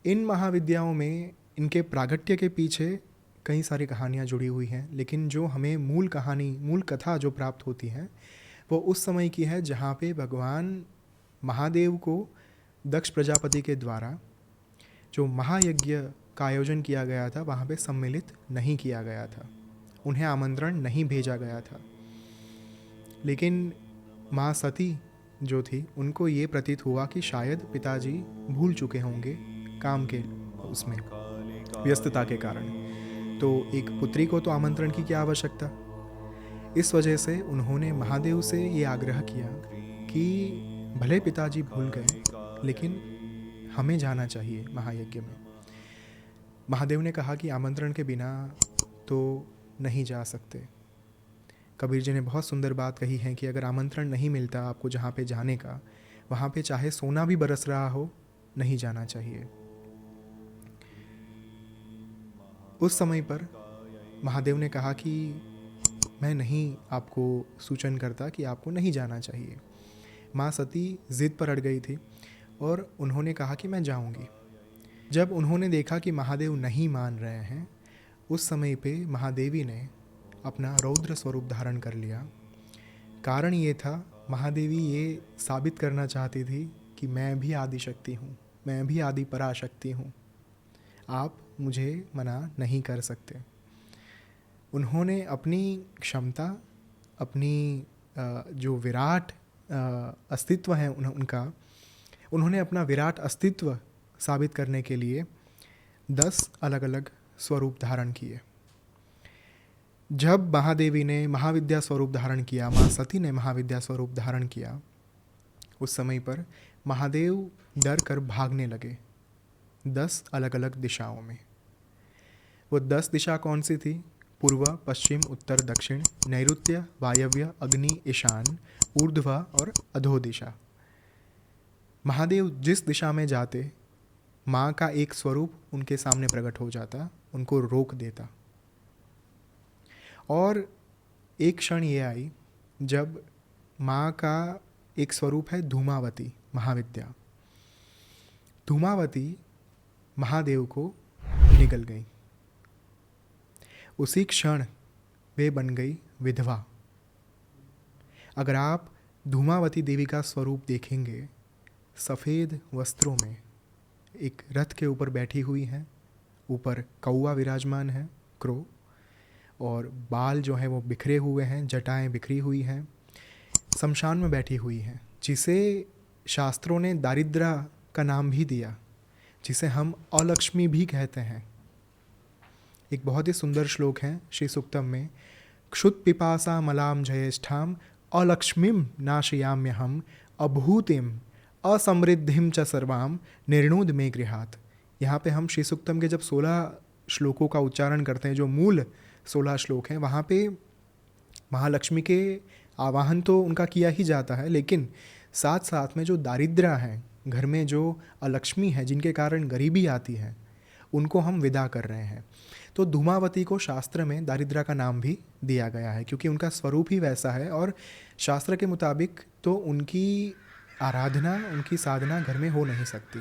इन महाविद्याओं में इनके प्रागट्य के पीछे कई सारी कहानियाँ जुड़ी हुई हैं, लेकिन जो हमें मूल कहानी, मूल कथा जो प्राप्त होती है वो उस समय की है जहाँ पे भगवान महादेव को दक्ष प्रजापति के द्वारा जो महायज्ञ का आयोजन किया गया था वहाँ पे सम्मिलित नहीं किया गया था, उन्हें आमंत्रण नहीं भेजा गया था। लेकिन माँ सती जो थी उनको ये प्रतीत हुआ कि शायद पिताजी भूल चुके होंगे काम के उसमें व्यस्तता के कारण, तो एक पुत्री को तो आमंत्रण की क्या आवश्यकता। इस वजह से उन्होंने महादेव से ये आग्रह किया कि भले पिताजी भूल गए लेकिन हमें जाना चाहिए महायज्ञ में। महादेव ने कहा कि आमंत्रण के बिना तो नहीं जा सकते। कबीर जी ने बहुत सुंदर बात कही है कि अगर आमंत्रण नहीं मिलता आपको जहाँ पे जाने का, वहाँ पे चाहे सोना भी बरस रहा हो, नहीं जाना चाहिए। उस समय पर महादेव ने कहा कि मैं नहीं आपको सूचन करता कि आपको नहीं जाना चाहिए। माँ सती ज़िद पर अड़ गई थी और उन्होंने कहा कि मैं जाऊंगी। जब उन्होंने देखा कि महादेव नहीं मान रहे हैं, उस समय पे महादेवी ने अपना रौद्र स्वरूप धारण कर लिया। कारण ये था, महादेवी ये साबित करना चाहती थी कि मैं भी आदि शक्ति हूँ, मैं भी आदि पराशक्ति हूँ, आप मुझे मना नहीं कर सकते। उन्होंने अपनी क्षमता, अपनी जो विराट अस्तित्व है उनका, उन्होंने अपना विराट अस्तित्व साबित करने के लिए 10 अलग अलग स्वरूप धारण किए। जब महादेवी ने महाविद्या स्वरूप धारण किया, माँ सती ने महाविद्या स्वरूप धारण किया, उस समय पर महादेव डर कर भागने लगे 10 अलग अलग दिशाओं में। वो 10 दिशा कौन सी थी? पूर्व, पश्चिम, उत्तर, दक्षिण, नैऋत्य, वायव्य, अग्नि, ईशान, ऊर्ध्व और अधो दिशा। महादेव जिस दिशा में जाते, माँ का एक स्वरूप उनके सामने प्रकट हो जाता, उनको रोक देता। और एक क्षण ये आई जब माँ का एक स्वरूप है धूमावती, महाविद्या। धूमावती महादेव को निगल गई। उसी क्षण वे बन गई विधवा। अगर आप धूमावती देवी का स्वरूप देखेंगे, सफ़ेद वस्त्रों में एक रथ के ऊपर बैठी हुई हैं, ऊपर कौवा विराजमान है, क्रो, और बाल जो हैं वो बिखरे हुए हैं, जटाएं बिखरी हुई हैं, शमशान में बैठी हुई हैं, जिसे शास्त्रों ने दारिद्र्य का नाम भी दिया, जिसे हम अलक्ष्मी भी कहते हैं। एक बहुत ही सुंदर श्लोक है श्री सूक्तम में, क्षुत पिपासा मलाम जयेष्ठाम अलक्ष्मीम नाशयाम्यहम अभूतिम असमृद्धिम च सर्वाम निर्णुद मे गृहात। यहाँ पे हम श्री सूक्तम के जब 16 श्लोकों का उच्चारण करते हैं, जो मूल 16 श्लोक हैं, वहाँ पे महालक्ष्मी के आवाहन तो उनका किया ही जाता है, लेकिन साथ साथ में जो दारिद्र्य है, घर में जो अलक्ष्मी है, जिनके कारण गरीबी आती है, उनको हम विदा कर रहे हैं। तो धूमावती को शास्त्र में दारिद्र्य का नाम भी दिया गया है, क्योंकि उनका स्वरूप ही वैसा है, और शास्त्र के मुताबिक तो उनकी आराधना, उनकी साधना घर में हो नहीं सकती।